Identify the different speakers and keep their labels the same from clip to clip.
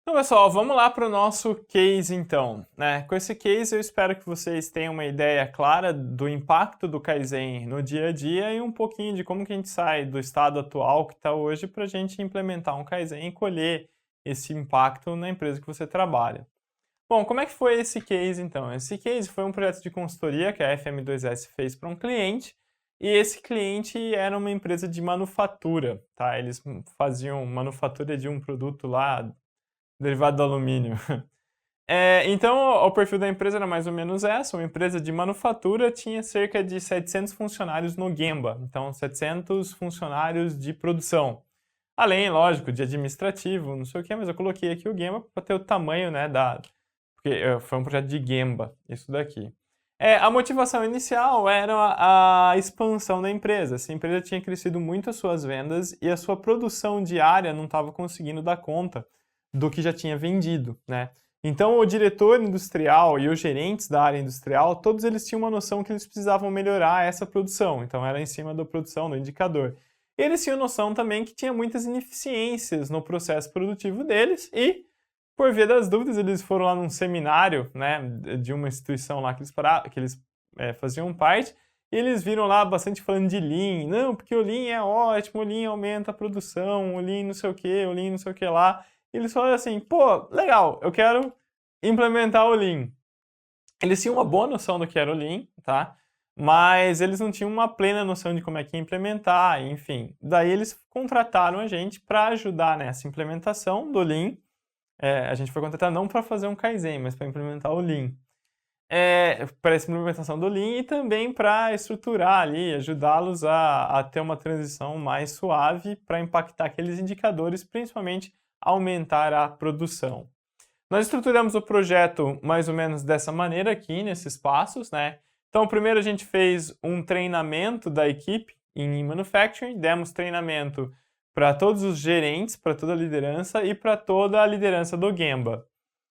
Speaker 1: Então, pessoal, vamos lá para o nosso case, então, né? Com esse case, eu espero que vocês tenham uma ideia clara do impacto do Kaizen no dia a dia e um pouquinho de como que a gente sai do estado atual que está hoje para a gente implementar um Kaizen e colher esse impacto na empresa que você trabalha. Bom, como é que foi esse case, então? Esse case foi um projeto de consultoria que a FM2S fez para um cliente, e esse cliente era uma empresa de manufatura, tá? Eles faziam manufatura de um produto lá derivado do alumínio. Então, o perfil da empresa era mais ou menos essa, uma empresa de manufatura, tinha cerca de 700 funcionários no Gemba, então 700 funcionários de produção. Além, lógico, de administrativo, não sei o que, mas eu coloquei aqui o Gemba para ter o tamanho, né, porque foi um projeto de Gemba, isso daqui. A motivação inicial era a expansão da empresa. Essa empresa tinha crescido muito as suas vendas e a sua produção diária não estava conseguindo dar conta do que já tinha vendido, né? Então, o diretor industrial e os gerentes da área industrial, todos eles tinham uma noção que eles precisavam melhorar essa produção. Então, era em cima da produção, do indicador. Eles tinham noção também que tinha muitas ineficiências no processo produtivo deles e, por via das dúvidas, eles foram lá num seminário, né, de uma instituição lá que eles faziam parte, e eles viram lá bastante falando de Lean. Não, porque o Lean é ótimo, o Lean aumenta a produção, o Lean não sei o que, o Lean não sei o que lá. Eles falaram assim, pô, legal, eu quero implementar o Lean. Eles tinham uma boa noção do que era o Lean, tá? Mas eles não tinham uma plena noção de como é que ia implementar, enfim. Daí eles contrataram a gente para ajudar nessa implementação do Lean. A gente foi contratado não para fazer um Kaizen, mas para implementar o Lean. Para essa implementação do Lean e também para estruturar ali, ajudá-los a ter uma transição mais suave para impactar aqueles indicadores, principalmente aumentar a produção. Nós estruturamos o projeto mais ou menos dessa maneira aqui, nesses passos, né? Então, primeiro a gente fez um treinamento da equipe em Manufacturing, demos treinamento para todos os gerentes, para toda a liderança e para toda a liderança do Gemba.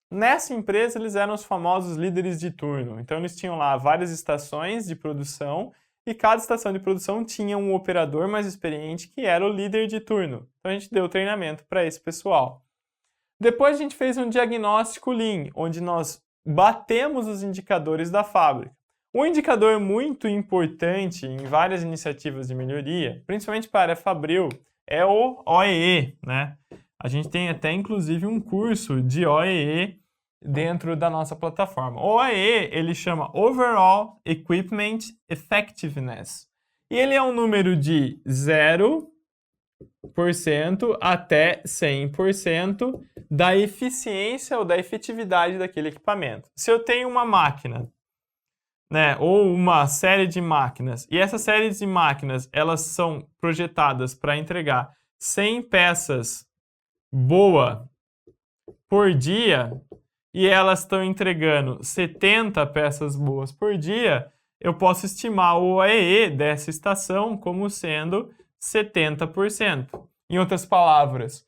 Speaker 1: Nessa empresa, eles eram os famosos líderes de turno. Então, eles tinham lá várias estações de produção e cada estação de produção tinha um operador mais experiente que era o líder de turno. Então, a gente deu treinamento para esse pessoal. Depois, a gente fez um diagnóstico Lean, onde nós batemos os indicadores da fábrica. Um indicador muito importante em várias iniciativas de melhoria, principalmente para a área fabril, é o OEE, né? A gente tem até, inclusive, um curso de OEE dentro da nossa plataforma. O OEE, ele chama Overall Equipment Effectiveness. E ele é um número de 0% até 100% da eficiência ou da efetividade daquele equipamento. Se eu tenho uma máquina, né, ou uma série de máquinas, e essa série de máquinas, elas são projetadas para entregar 100 peças boa por dia e elas estão entregando 70 peças boas por dia, eu posso estimar o OEE dessa estação como sendo 70%. Em outras palavras,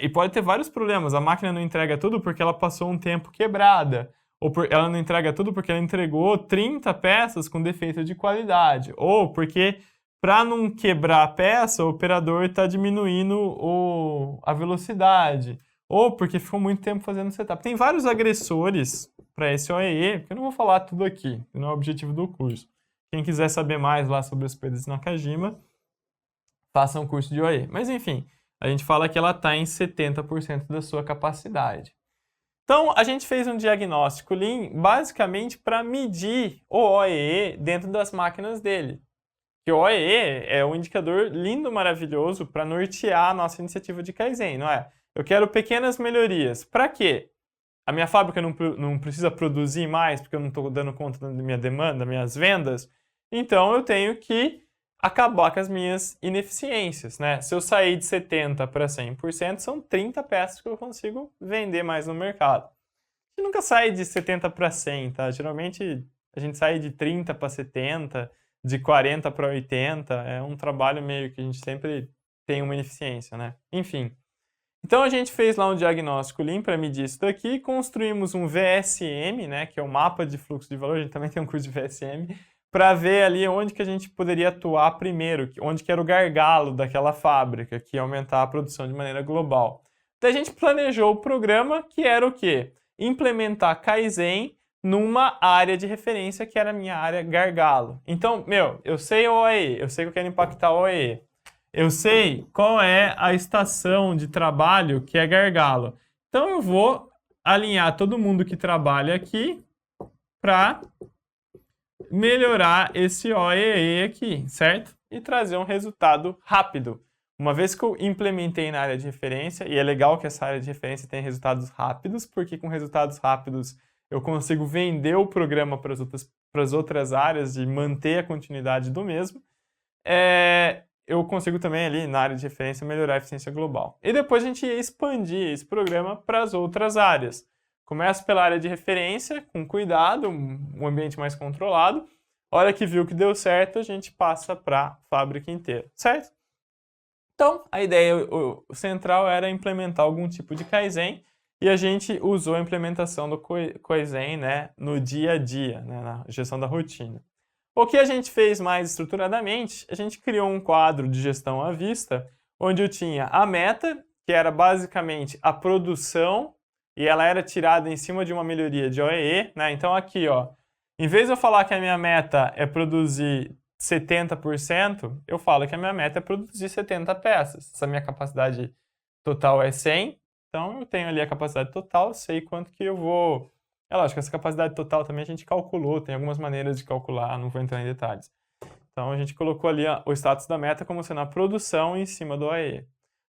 Speaker 1: e pode ter vários problemas. A máquina não entrega tudo porque ela passou um tempo quebrada, ou ela não entrega tudo porque ela entregou 30 peças com defeito de qualidade, ou porque para não quebrar a peça, o operador está diminuindo a velocidade, ou porque ficou muito tempo fazendo setup. Tem vários agressores para esse OEE, que eu não vou falar tudo aqui, que não é o objetivo do curso. Quem quiser saber mais lá sobre as perdas de Nakajima, faça um curso de OEE. Mas enfim, a gente fala que ela está em 70% da sua capacidade. Então, a gente fez um diagnóstico Lean basicamente para medir o OEE dentro das máquinas dele. Que o OEE é um indicador lindo, maravilhoso para nortear a nossa iniciativa de Kaizen, não é? Eu quero pequenas melhorias. Para quê? A minha fábrica não precisa produzir mais porque eu não estou dando conta da minha demanda, das minhas vendas. Então, eu tenho que acabar com as minhas ineficiências, né? Se eu sair de 70% para 100%, são 30 peças que eu consigo vender mais no mercado. A gente nunca sai de 70 para 100, tá? Geralmente, a gente sai de 30 para 70%, de 40 para 80, é um trabalho meio que a gente sempre tem uma ineficiência, né? Enfim. Então a gente fez lá um diagnóstico Lean para medir isso daqui, construímos um VSM, né, que é o mapa de fluxo de valor, a gente também tem um curso de VSM, para ver ali onde que a gente poderia atuar primeiro, onde que era o gargalo daquela fábrica, que ia aumentar a produção de maneira global. Daí a gente planejou o programa que era o quê? Implementar Kaizen numa área de referência que era a minha área gargalo. Então, eu sei o OEE, eu sei que eu quero impactar o OEE. Eu sei qual é a estação de trabalho que é gargalo. Então eu vou alinhar todo mundo que trabalha aqui para melhorar esse OEE aqui, certo? E trazer um resultado rápido. Uma vez que eu implementei na área de referência, e é legal que essa área de referência tenha resultados rápidos, porque com resultados rápidos eu consigo vender o programa para as outras áreas e manter a continuidade do mesmo, eu consigo também ali na área de referência melhorar a eficiência global. E depois a gente ia expandir esse programa para as outras áreas. Começa pela área de referência, com cuidado, um ambiente mais controlado. A hora que viu que deu certo, a gente passa para a fábrica inteira, certo? Então, a ideia central era implementar algum tipo de Kaizen e a gente usou a implementação do Kaizen, né, no dia a dia, né, na gestão da rotina. O que a gente fez mais estruturadamente, a gente criou um quadro de gestão à vista, onde eu tinha a meta, que era basicamente a produção, e ela era tirada em cima de uma melhoria de OEE, né? Então aqui, ó, em vez de eu falar que a minha meta é produzir 70%, eu falo que a minha meta é produzir 70 peças. Se a minha capacidade total é 100, então eu tenho ali a capacidade total, sei quanto que eu vou... É lógico, essa capacidade total também a gente calculou, tem algumas maneiras de calcular, não vou entrar em detalhes. Então a gente colocou ali o status da meta como sendo a produção em cima do OEE.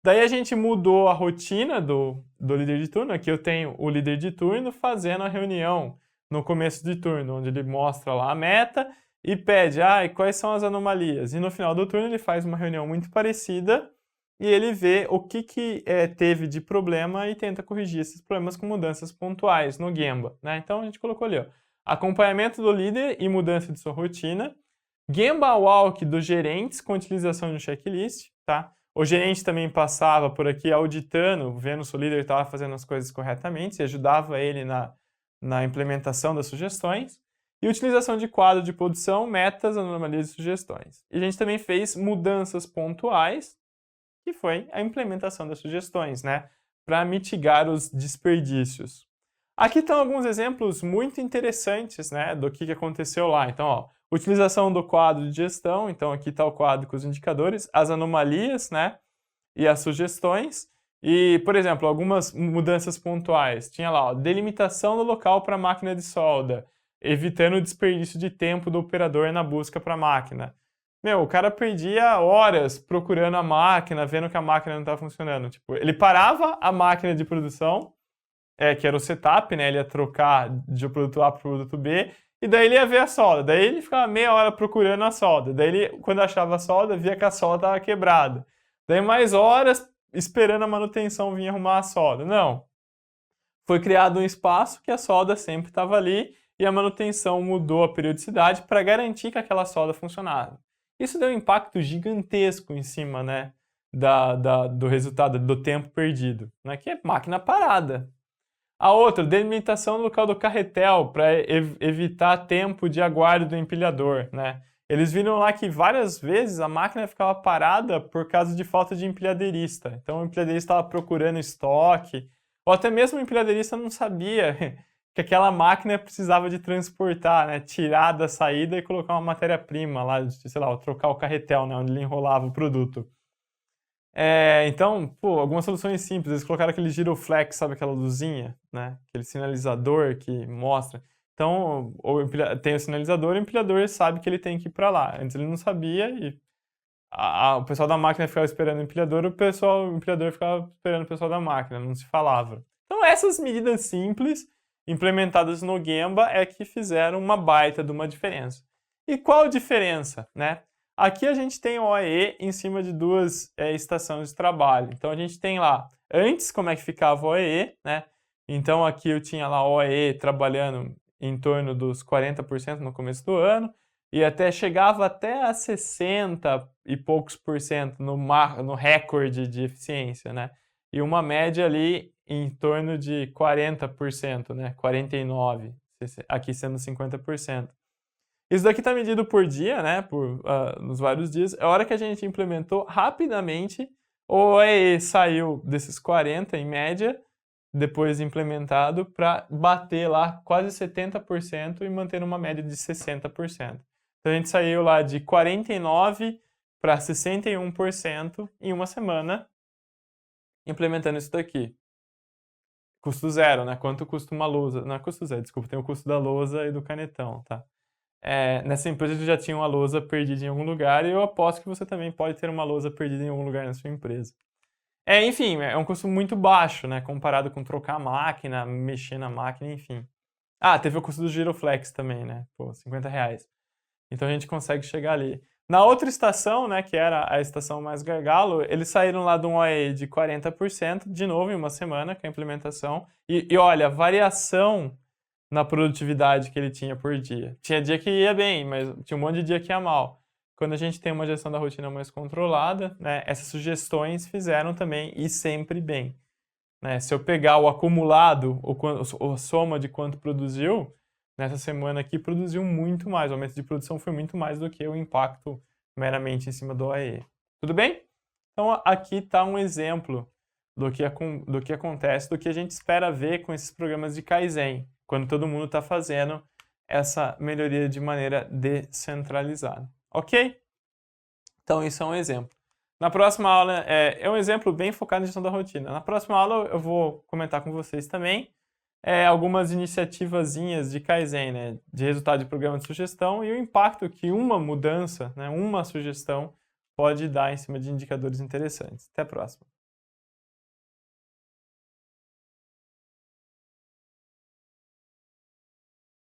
Speaker 1: Daí a gente mudou a rotina do líder de turno. Aqui eu tenho o líder de turno fazendo a reunião no começo de turno, onde ele mostra lá a meta e pede, quais são as anomalias? E no final do turno ele faz uma reunião muito parecida e ele vê o que teve de problema e tenta corrigir esses problemas com mudanças pontuais no Gemba, né? Então a gente colocou ali, ó, acompanhamento do líder e mudança de sua rotina, Gemba Walk dos gerentes com utilização de um checklist, tá? O gerente também passava por aqui auditando, vendo se o líder estava fazendo as coisas corretamente e ajudava ele na implementação das sugestões. E utilização de quadro de produção, metas, anomalias e sugestões. E a gente também fez mudanças pontuais, que foi a implementação das sugestões, né? Para mitigar os desperdícios. Aqui estão alguns exemplos muito interessantes, né? Do que aconteceu lá. Então, ó, utilização do quadro de gestão. Então, aqui está o quadro com os indicadores, as anomalias, né? E as sugestões. E, por exemplo, algumas mudanças pontuais. Tinha lá, ó, delimitação do local para a máquina de solda, evitando o desperdício de tempo do operador na busca para a máquina. O cara perdia horas procurando a máquina, vendo que a máquina não estava funcionando. Tipo, ele parava a máquina de produção, que era o setup, né? Ele ia trocar de produto A para o produto B, e daí ele ia ver a solda. Daí ele ficava meia hora procurando a solda. Daí ele, quando achava a solda, via que a solda estava quebrada. Daí mais horas esperando a manutenção vir arrumar a solda. Não. Foi criado um espaço que a solda sempre estava ali e a manutenção mudou a periodicidade para garantir que aquela solda funcionava. Isso deu um impacto gigantesco em cima, né, do resultado, do tempo perdido, né, que é máquina parada. A outra, delimitação do local do carretel para evitar tempo de aguardo do empilhador, né. Eles viram lá que várias vezes a máquina ficava parada por causa de falta de empilhadeirista. Então o empilhadeirista estava procurando estoque, ou até mesmo o empilhadeirista não sabia que aquela máquina precisava de transportar, né, tirar da saída e colocar uma matéria-prima lá, sei lá, trocar o carretel, né, onde ele enrolava o produto. Então, algumas soluções simples, eles colocaram aquele giroflex, sabe aquela luzinha, né, aquele sinalizador que mostra. Então, tem o sinalizador e o empilhador sabe que ele tem que ir para lá. Antes ele não sabia e o pessoal da máquina ficava esperando o empilhador, o empilhador ficava esperando o pessoal da máquina, não se falava. Então, essas medidas simples implementadas no Gemba é que fizeram uma baita de uma diferença. E qual a diferença, né? Aqui a gente tem o OEE em cima de duas estações de trabalho. Então a gente tem lá, antes como é que ficava o OEE, né? Então aqui eu tinha lá o OEE trabalhando em torno dos 40% no começo do ano e chegava até a 60 e poucos por cento no recorde de eficiência, né? E uma média ali em torno de 40%, né? 49%, aqui sendo 50%. Isso daqui está medido por dia, né? Nos vários dias. A hora que a gente implementou, rapidamente o OAE saiu desses 40 em média, depois implementado, para bater lá quase 70% e manter uma média de 60%. Então a gente saiu lá de 49% para 61% em uma semana, implementando isso daqui. Custo zero, né? Quanto custa uma lousa? Não é custo zero, desculpa, tem o custo da lousa e do canetão, tá? Nessa empresa eu já tinha uma lousa perdida em algum lugar e eu aposto que você também pode ter uma lousa perdida em algum lugar na sua empresa. Enfim, é um custo muito baixo, né? Comparado com trocar a máquina, mexer na máquina, enfim. Teve o custo do Giroflex também, né? Pô, R$50. Então a gente consegue chegar ali. Na outra estação, né, que era a estação mais gargalo, eles saíram lá de um OE de 40%, de novo em uma semana, com a implementação. E olha, variação na produtividade que ele tinha por dia. Tinha dia que ia bem, mas tinha um monte de dia que ia mal. Quando a gente tem uma gestão da rotina mais controlada, né, essas sugestões fizeram também ir sempre bem. Né? Se eu pegar o acumulado, a soma de quanto produziu, nessa semana aqui produziu muito mais. O aumento de produção foi muito mais do que o impacto meramente em cima do OAE. Tudo bem? Então aqui está um exemplo do que acontece, do que a gente espera ver com esses programas de Kaizen, quando todo mundo está fazendo essa melhoria de maneira descentralizada. Ok? Então isso é um exemplo. Na próxima aula, é um exemplo bem focado na gestão da rotina. Na próxima aula eu vou comentar com vocês também algumas iniciativazinhas de Kaizen, né, de resultado de programa de sugestão e o impacto que uma mudança, né, uma sugestão, pode dar em cima de indicadores interessantes. Até a próxima.